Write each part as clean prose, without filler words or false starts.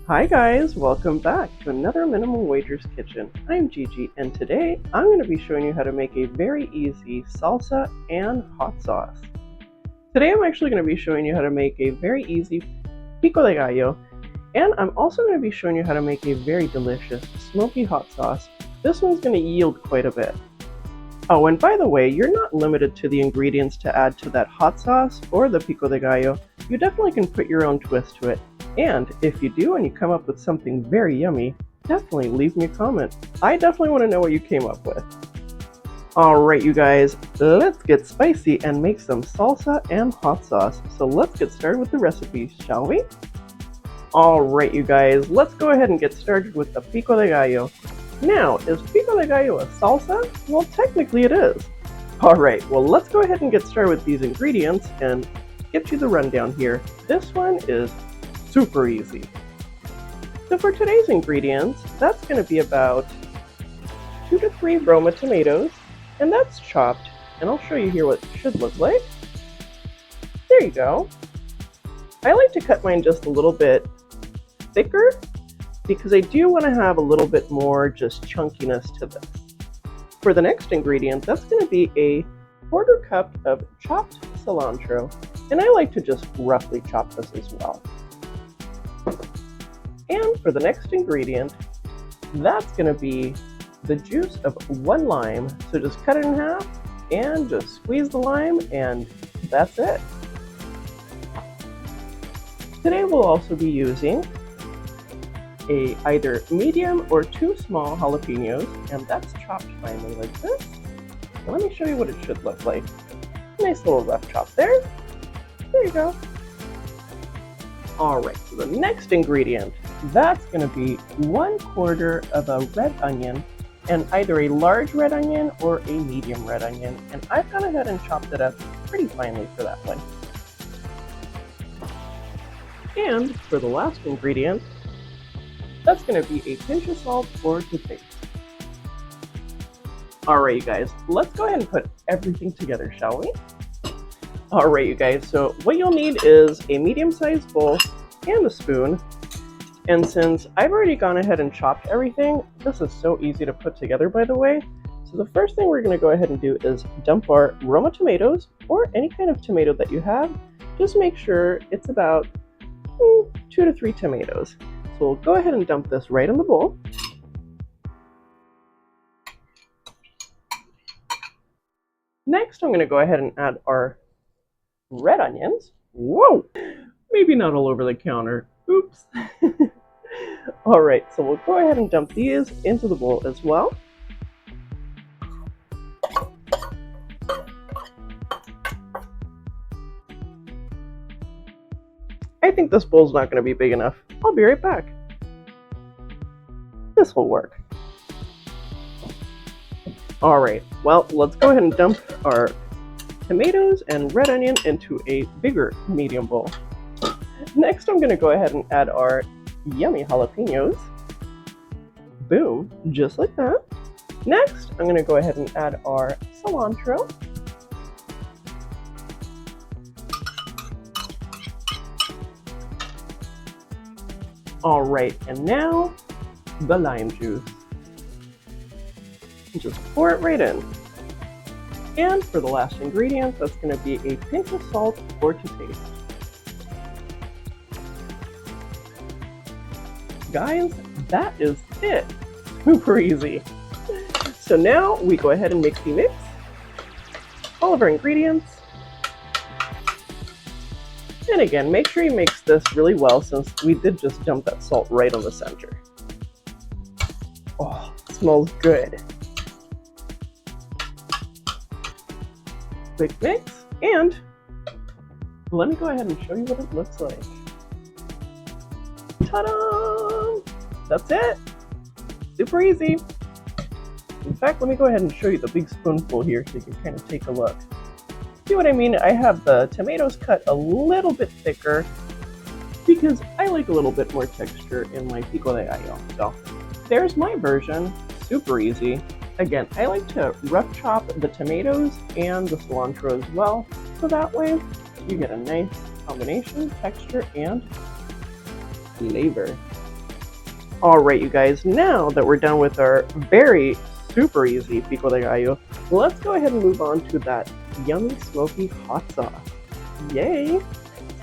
Hi guys, welcome back to another Minimum Wagers Kitchen. I'm Gigi and today I'm going to be showing you how to make a very easy salsa and hot sauce. Today I'm actually going to be showing you how to make a very easy Pico de Gallo, and I'm also going to be showing you how to make a very delicious smoky hot sauce. This one's going to yield quite a bit. Oh, and by the way, you're not limited to the ingredients to add to that hot sauce or the Pico de Gallo. You definitely can put your own twist to it. And if you do and you come up with something very yummy, definitely leave me a comment. I definitely want to know what you came up with. Alright you guys, let's get spicy and make some salsa and hot sauce. So let's get started with the recipe, shall we? Alright you guys, let's go ahead and get started with the Pico de Gallo. Now, is Pico de Gallo a salsa? Well, technically it is. Alright, well let's go ahead and get started with these ingredients and get you the rundown here. This one is super easy. So for today's ingredients, that's going to be about 2 to 3 Roma tomatoes, and that's chopped, and I'll show you here what it should look like. There you go. I like to cut mine just a little bit thicker because I do want to have a little bit more just chunkiness to this. For the next ingredient, that's going to be a 1/4 cup of chopped cilantro, and I like to just roughly chop this as well. And for the next ingredient, that's going to be the juice of 1 lime. So just cut it in half and just squeeze the lime, and that's it. Today we'll also be using either medium or 2 small jalapenos, and that's chopped finely like this. So let me show you what it should look like. Nice little rough chop there. There you go. Alright, so the next ingredient, that's going to be 1/4 of a red onion, and either a large red onion or a medium red onion, and I've gone ahead and chopped it up pretty finely for that one. And for the last ingredient, that's going to be a pinch of salt or to taste. Alright you guys, let's go ahead and put everything together, shall we? Alright you guys, so what you'll need is a medium-sized bowl and a spoon. And since I've already gone ahead and chopped everything, this is so easy to put together, by the way. So the first thing we're going to go ahead and do is dump our Roma tomatoes, or any kind of tomato that you have. Just make sure it's about 2 to 3 tomatoes. So we'll go ahead and dump this right in the bowl. Next, I'm going to go ahead and add our red onions. Whoa! Maybe not all over the counter. Oops. Alright, so we'll go ahead and dump these into the bowl as well. I think this bowl's not going to be big enough. I'll be right back. This will work. Alright, well, let's go ahead and dump our tomatoes and red onion into a bigger medium bowl. Next, I'm going to go ahead and add our yummy jalapenos. Boom, just like that. Next, I'm going to go ahead and add our cilantro. Alright, and now the lime juice. Just pour it right in. And for the last ingredient, that's going to be a pinch of salt or to taste. Guys, that is it. Super easy. So now we go ahead and mix all of our ingredients. And again, make sure you mix this really well since we did just dump that salt right on the center. Oh, it smells good. Quick mix, and let me go ahead and show you what it looks like. Ta-da! That's it. Super easy. In fact, let me go ahead and show you the big spoonful here so you can kind of take a look. See what I mean? I have the tomatoes cut a little bit thicker because I like a little bit more texture in my Pico de Gallo. So there's my version. Super easy. Again, I like to rough chop the tomatoes and the cilantro as well, so that way you get a nice combination, texture, and flavor. Alright, you guys, now that we're done with our very super easy Pico de Gallo, let's go ahead and move on to that yummy smoky hot sauce. Yay!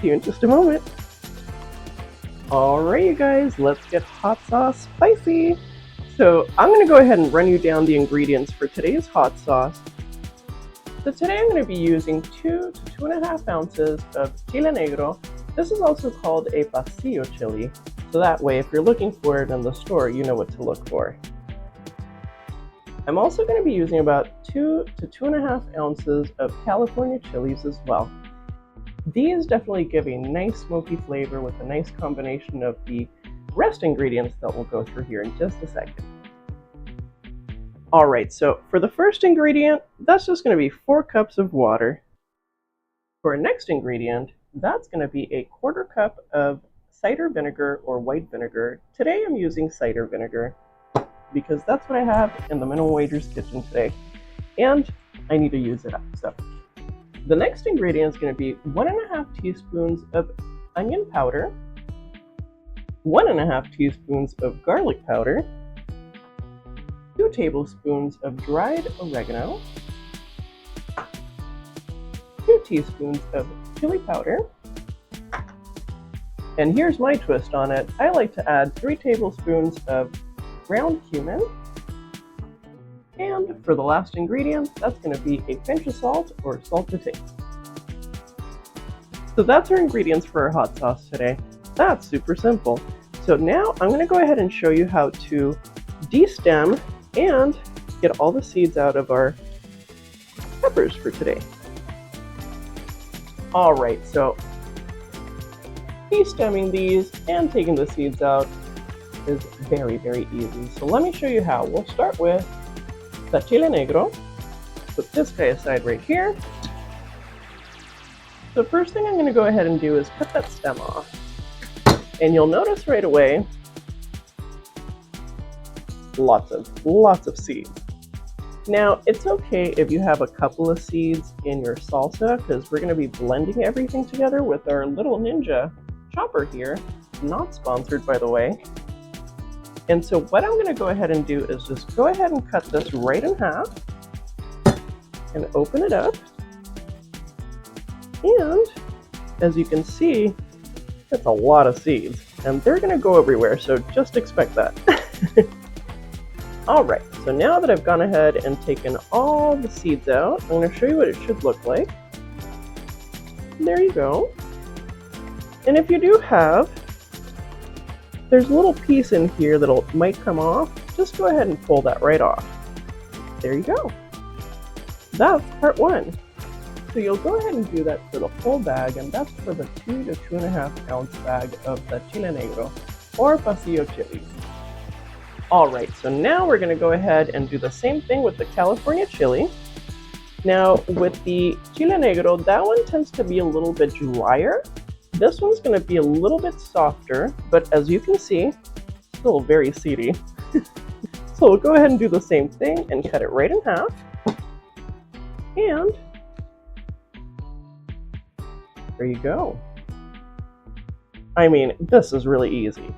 See you in just a moment. Alright, you guys, let's get hot sauce spicy. So I'm going to go ahead and run you down the ingredients for today's hot sauce. So today I'm going to be using 2 to 2.5 ounces of chile negro. This is also called a pasillo chili. So that way, if you're looking for it in the store, you know what to look for. I'm also going to be using about 2 to 2.5 ounces of California chilies as well. These definitely give a nice smoky flavor with a nice combination of the rest ingredients that we'll go through here in just a second. Alright, so for the first ingredient, that's just going to be 4 cups of water. For our next ingredient, that's going to be a 1/4 cup of cider vinegar or white vinegar. Today I'm using cider vinegar because that's what I have in the Minimum Wagers kitchen today, and I need to use it up. So the next ingredient is going to be 1.5 teaspoons of onion powder, 1.5 teaspoons of garlic powder, 2 tablespoons of dried oregano, 2 teaspoons of chili powder, and here's my twist on it. I like to add 3 tablespoons of ground cumin. And for the last ingredient, that's going to be a pinch of salt or salt to taste. So that's our ingredients for our hot sauce today. That's super simple. So now I'm going to go ahead and show you how to de-stem and get all the seeds out of our peppers for today. Alright, so de-stemming these and taking the seeds out is very, very easy. So let me show you how. We'll start with the chile negro. Put this guy aside right here. The first thing I'm going to go ahead and do is cut that stem off. And you'll notice right away lots of seeds. Now, it's okay if you have a couple of seeds in your salsa because we're going to be blending everything together with our little ninja chopper here. Not sponsored, by the way. And so what I'm going to go ahead and do is just go ahead and cut this right in half and open it up. And as you can see, that's a lot of seeds and they're going to go everywhere, so just expect that. Alright, so now that I've gone ahead and taken all the seeds out, I'm going to show you what it should look like. There you go. And if you do have, there's a little piece in here that might come off, just go ahead and pull that right off. There you go. That's part 1. So you'll go ahead and do that for the full bag, and that's for the 2 to 2.5 ounce bag of the chile negro or pasillo chilies. Alright, so now we're going to go ahead and do the same thing with the California chili. Now with the chile negro, that one tends to be a little bit drier. This one's going to be a little bit softer, but as you can see, still very seedy. So we'll go ahead and do the same thing and cut it right in half. And there you go. I mean, this is really easy.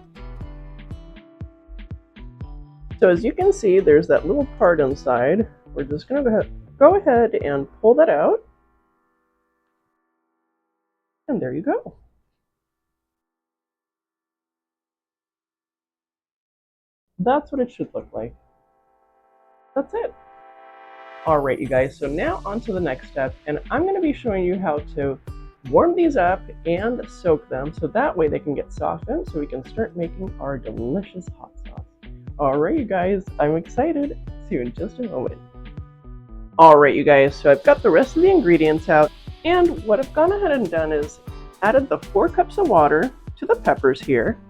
So as you can see, there's that little part inside. We're just going to go ahead and pull that out. And there you go. That's what it should look like. That's it. Alright, you guys, so now on to the next step, and I'm going to be showing you how to warm these up and soak them so that way they can get softened so we can start making our delicious hot sauce. Alright, you guys, I'm excited. See you in just a moment. Alright, you guys, so I've got the rest of the ingredients out, and what I've gone ahead and done is added the 4 cups of water to the peppers here.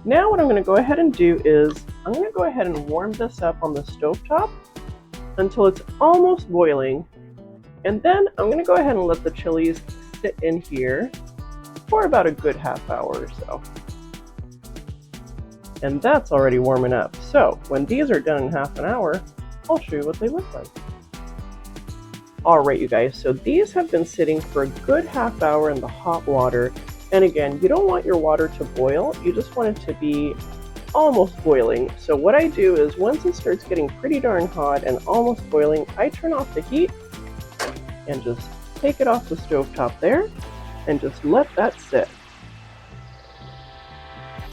Now what I'm going to go ahead and do is I'm going to go ahead and warm this up on the stovetop until it's almost boiling, and then I'm going to go ahead and let the chilies sit in here for about a good half hour or so. And that's already warming up. So when these are done in half an hour, I'll show you what they look like. Alright, you guys, so these have been sitting for a good half hour in the hot water. And again, you don't want your water to boil, you just want it to be almost boiling. So what I do is once it starts getting pretty darn hot and almost boiling, I turn off the heat and just take it off the stovetop there and just let that sit.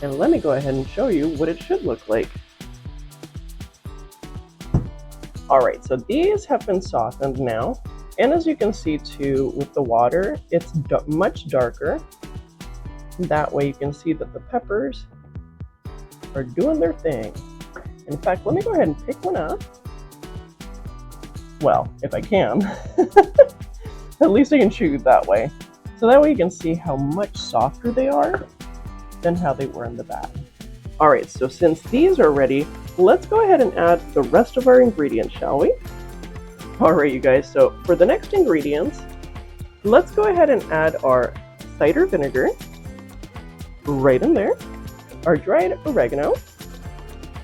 And let me go ahead and show you what it should look like. Alright, so these have been softened now. And as you can see too, with the water, it's much darker. That way you can see that the peppers are doing their thing. In fact, let me go ahead and pick one up. Well, if I can. At least I can chew that way. So that way you can see how much softer they are than how they were in the bag. Alright, so since these are ready, let's go ahead and add the rest of our ingredients, shall we? Alright, you guys, so for the next ingredients, let's go ahead and add our cider vinegar right in there, our dried oregano,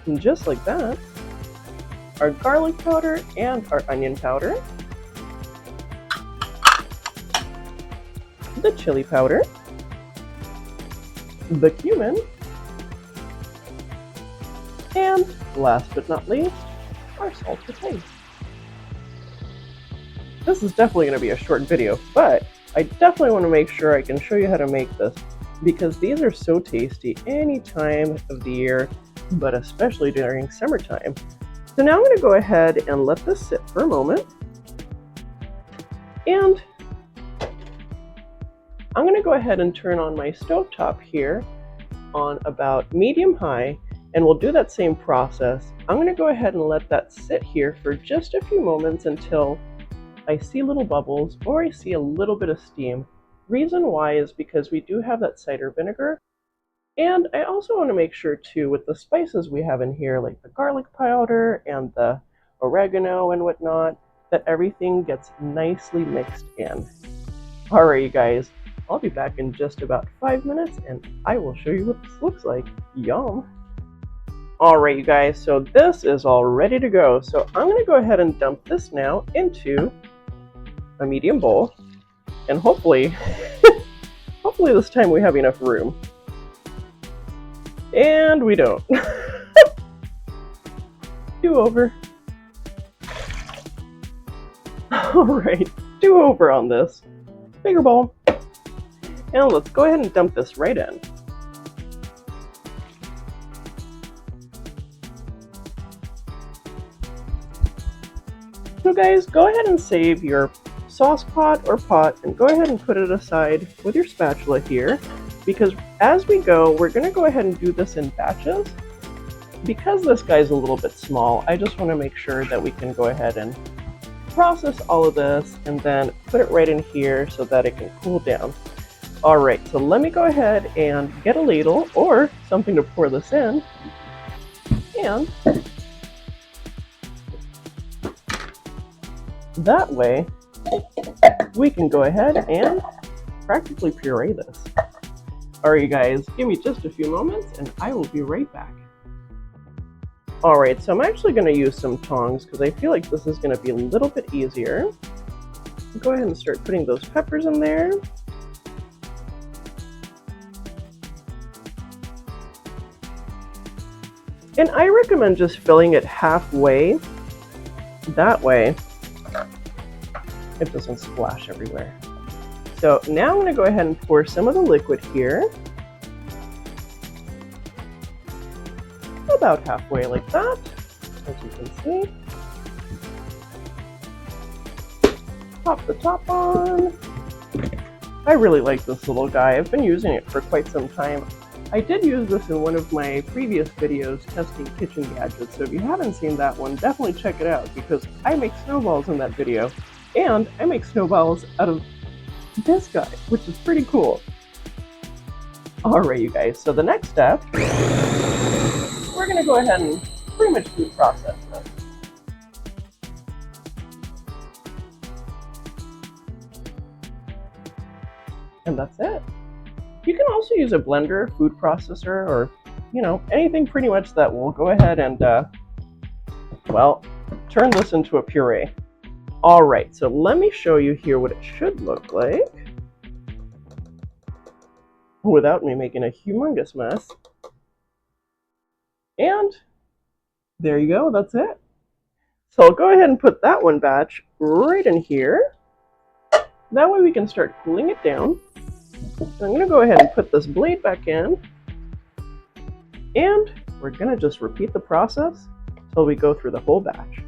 and just like that, our garlic powder and our onion powder, the chili powder, the cumin, and last but not least, our salt to taste. This is definitely going to be a short video, but I definitely want to make sure I can show you how to make this because these are so tasty any time of the year, but especially during summertime. So now I'm going to go ahead and let this sit for a moment. And I'm going to go ahead and turn on my stovetop here on about medium high, and we'll do that same process. I'm going to go ahead and let that sit here for just a few moments until I see little bubbles or I see a little bit of steam. Reason why is because we do have that cider vinegar, and I also want to make sure too with the spices we have in here, like the garlic powder and the oregano and whatnot, that everything gets nicely mixed in. Alright, you guys, I'll be back in just about 5 minutes and I will show you what this looks like. Yum! Alright, you guys, so this is all ready to go. So I'm going to go ahead and dump this now into a medium bowl, and hopefully this time we have enough room. And we don't. Do over. Alright, do over on this. Bigger bowl. And let's go ahead and dump this right in. So guys, go ahead and save your sauce pot or pot and go ahead and put it aside with your spatula here, because as we go, we're going to go ahead and do this in batches. Because this guy's a little bit small, I just want to make sure that we can go ahead and process all of this and then put it right in here so that it can cool down. Alright, so let me go ahead and get a ladle or something to pour this in, and that way we can go ahead and practically puree this. Alright, you guys, give me just a few moments and I will be right back. Alright, so I'm actually going to use some tongs because I feel like this is going to be a little bit easier. Go ahead and start putting those peppers in there. And I recommend just filling it halfway. That way it doesn't splash everywhere. So now I'm going to go ahead and pour some of the liquid here. About halfway like that, as you can see. Pop the top on. I really like this little guy. I've been using it for quite some time. I did use this in one of my previous videos testing kitchen gadgets, so if you haven't seen that one, definitely check it out because I make snowballs in that video. And I make snowballs out of this guy, which is pretty cool. Alright, you guys, so the next step, we're going to go ahead and pretty much food process this. And that's it. You can also use a blender, food processor, or, you know, anything pretty much that will go ahead and, well, turn this into a puree. Alright, so let me show you here what it should look like without me making a humongous mess. And there you go, that's it. So I'll go ahead and put that one batch right in here. That way we can start cooling it down. I'm going to go ahead and put this blade back in. And we're going to just repeat the process until we go through the whole batch.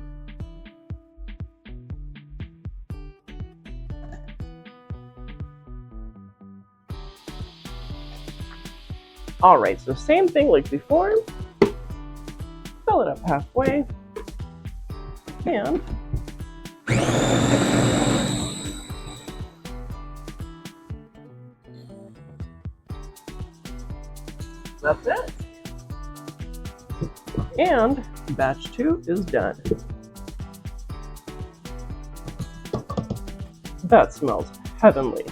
Alright, so same thing like before. Fill it up halfway. And that's it. And batch 2 is done. That smells heavenly.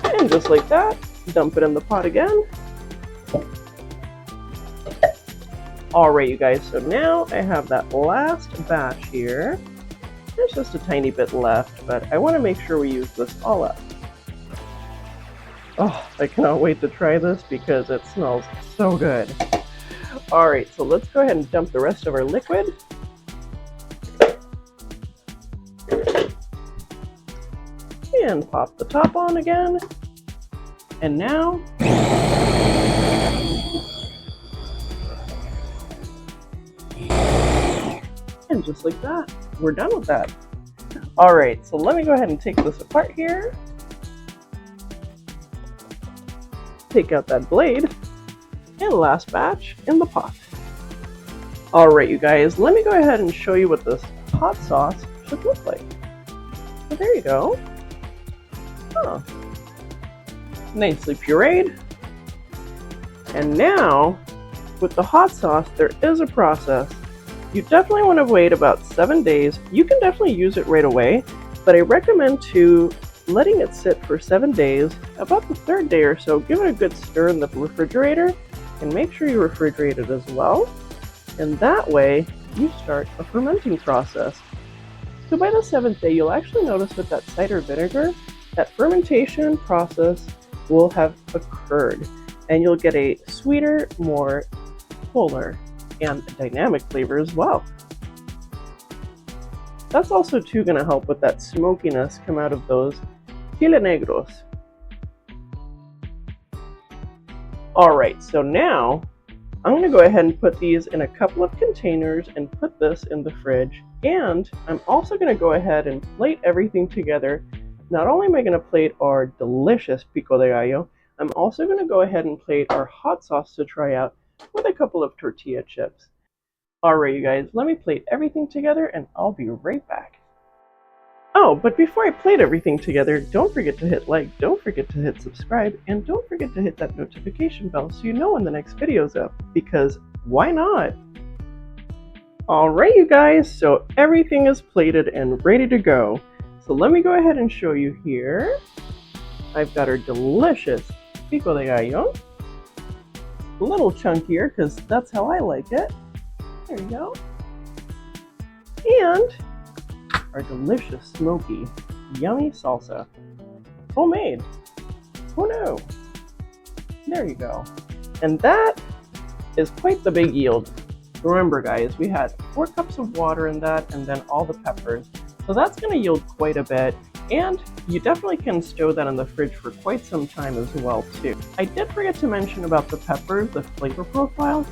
And just like that, dump it in the pot again. Alright, you guys, so now I have that last batch here. There's just a tiny bit left, but I want to make sure we use this all up. Oh, I cannot wait to try this because it smells so good. Alright, so let's go ahead and dump the rest of our liquid. And pop the top on again. And now, and just like that, we're done with that. Alright, so let me go ahead and take this apart here. Take out that blade, and last batch in the pot. Alright, you guys, let me go ahead and show you what this hot sauce should look like. So there you go. Huh. Nicely pureed. And now, with the hot sauce, there is a process. You definitely want to wait about 7 days. You can definitely use it right away, but I recommend letting it sit for 7 days. About the 3rd day or so, give it a good stir in the refrigerator, and make sure you refrigerate it as well. And that way, you start a fermenting process. So by the 7th day, you'll actually notice with that cider vinegar, that fermentation process will have occurred, and you'll get a sweeter, more fuller, and dynamic flavor as well. That's also too going to help with that smokiness come out of those chile negros. Alright, so now I'm going to go ahead and put these in a couple of containers and put this in the fridge. And I'm also going to go ahead and plate everything together. Not only am I going to plate our delicious Pico de Gallo, I'm also going to go ahead and plate our hot sauce to try out with a couple of tortilla chips. Alright, you guys, let me plate everything together and I'll be right back. Oh, but before I plate everything together, don't forget to hit like, don't forget to hit subscribe, and don't forget to hit that notification bell so you know when the next video's up, because why not? Alright, you guys, so everything is plated and ready to go. So let me go ahead and show you here. I've got our delicious Pico de Gallo. A little chunkier because that's how I like it. There you go. And our delicious, smoky, yummy salsa. Homemade. Who knew? There you go. And that is quite the big yield. Remember, guys, we had 4 cups of water in that and then all the peppers. So that's going to yield quite a bit. And you definitely can stow that in the fridge for quite some time as well, too. I did forget to mention about the peppers, the flavor profile.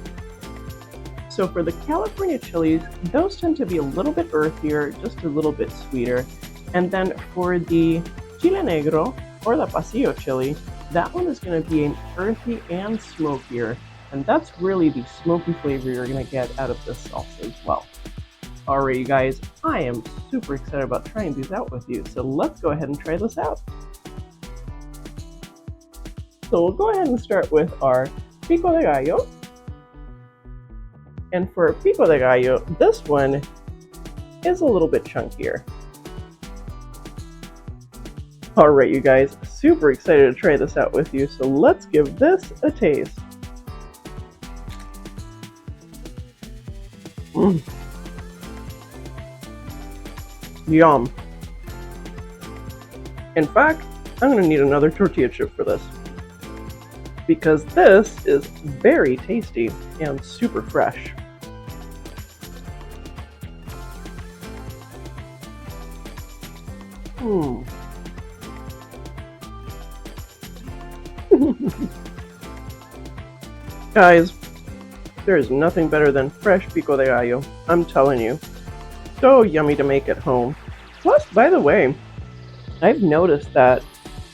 So for the California chilies, those tend to be a little bit earthier, just a little bit sweeter. And then for the chile negro, or the pasillo chili, that one is going to be an earthy and smokier. And that's really the smoky flavor you're going to get out of this salsa as well. Alright, you guys, I am super excited about trying these out with you, so let's go ahead and try this out. So we'll go ahead and start with our Pico de Gallo. And for Pico de Gallo, this one is a little bit chunkier. Alright, you guys, super excited to try this out with you, so let's give this a taste. Yum. In fact, I'm going to need another tortilla chip for this. because this is very tasty and super fresh. Guys, there is nothing better than fresh Pico de Gallo, I'm telling you. So yummy to make at home. Plus, by the way, I've noticed that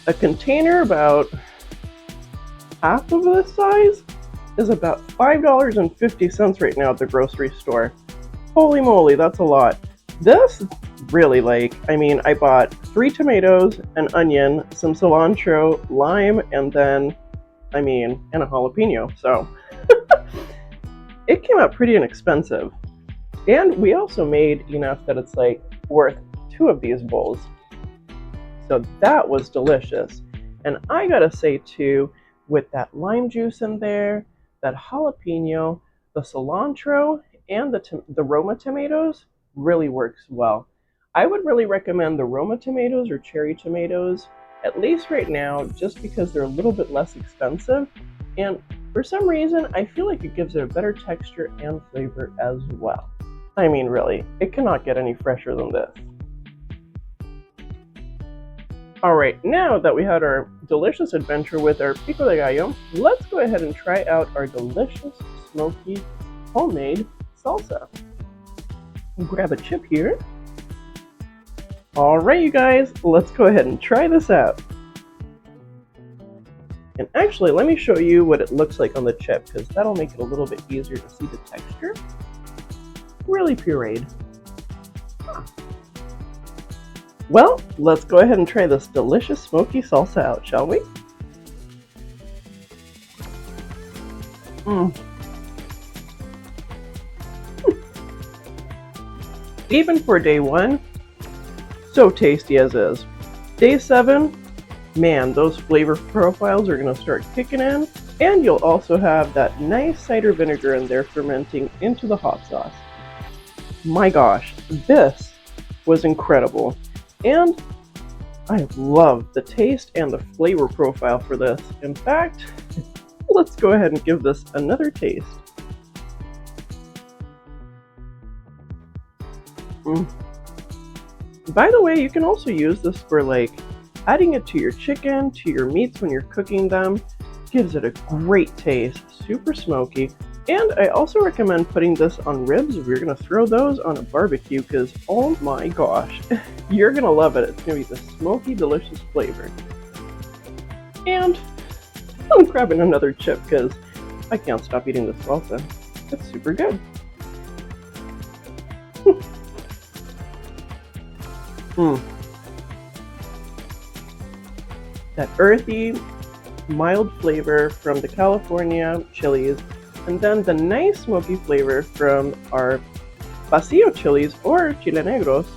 a container about half of this size is about $5.50 right now at the grocery store. Holy moly, that's a lot. This really I bought 3 tomatoes, an onion, some cilantro, lime, and then, and a jalapeno. So it came out pretty inexpensive. And we also made enough that it's worth 2 of these bowls. So that was delicious. And I gotta say too, with that lime juice in there, that jalapeno, the cilantro, and the Roma tomatoes really works well. I would really recommend the Roma tomatoes or cherry tomatoes, at least right now, just because they're a little bit less expensive. And for some reason, I feel like it gives it a better texture and flavor as well. I mean, really, it cannot get any fresher than this. Alright, now that we had our delicious adventure with our Pico de Gallo, let's go ahead and try out our delicious, smoky, homemade salsa. Grab a chip here. Alright, you guys, let's go ahead and try this out. And actually, let me show you what it looks like on the chip, because that'll make it a little bit easier to see the texture. Really pureed. Well, let's go ahead and try this delicious smoky salsa out, shall we? Even for day 1, so tasty as is. Day 7, man, those flavor profiles are going to start kicking in, and you'll also have that nice cider vinegar in there fermenting into the hot sauce. My gosh, this was incredible. And I love the taste and the flavor profile for this. In fact, let's go ahead and give this another taste. By the way, you can also use this for adding it to your chicken, to your meats when you're cooking them. Gives it a great taste, super smoky. And I also recommend putting this on ribs if you're going to throw those on a barbecue, because oh my gosh, you're going to love it. It's going to be the smoky, delicious flavor. And I'm grabbing another chip because I can't stop eating this salsa. It's super good. That earthy, mild flavor from the California chilies, and then the nice smoky flavor from our Pasillo chilies or chile negros.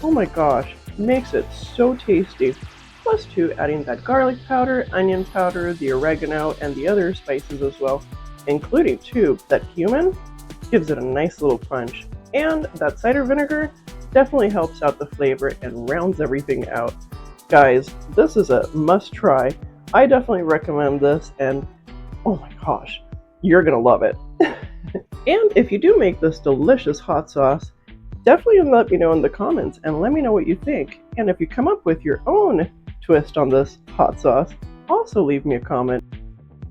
Oh my gosh, makes it so tasty. Plus too, adding that garlic powder, onion powder, the oregano, and the other spices as well, including too that cumin, gives it a nice little punch. And that cider vinegar definitely helps out the flavor and rounds everything out. Guys, this is a must try. I definitely recommend this, and oh my gosh, you're gonna love it. And if you do make this delicious hot sauce, definitely let me know in the comments and let me know what you think. And if you come up with your own twist on this hot sauce, also leave me a comment.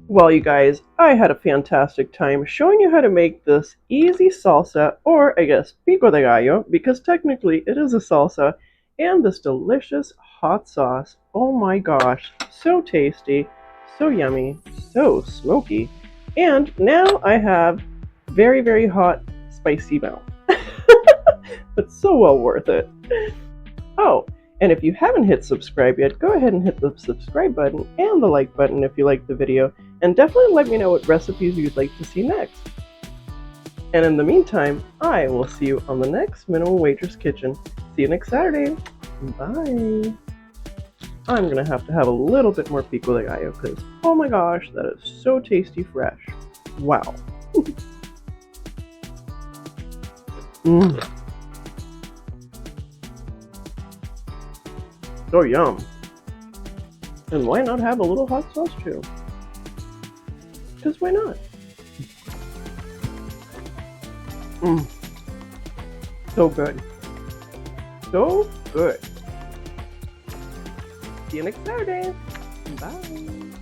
Well, you guys, I had a fantastic time showing you how to make this easy salsa, or I guess pico de gallo, because technically it is a salsa, and this delicious hot sauce. Oh my gosh, so tasty, so yummy, so smoky. And now I have very, very hot, spicy mouth. But so well worth it. Oh, and if you haven't hit subscribe yet, go ahead and hit the subscribe button and the like button if you liked the video. And definitely let me know what recipes you'd like to see next. And in the meantime, I will see you on the next Minimum Waitress Kitchen. See you next Saturday. Bye. I'm going to have a little bit more pico de gallo because, oh my gosh, that is so tasty fresh. Wow. So yum. And why not have a little hot sauce too? because why not? Mmm, so good. So good. See you next Saturday. Bye.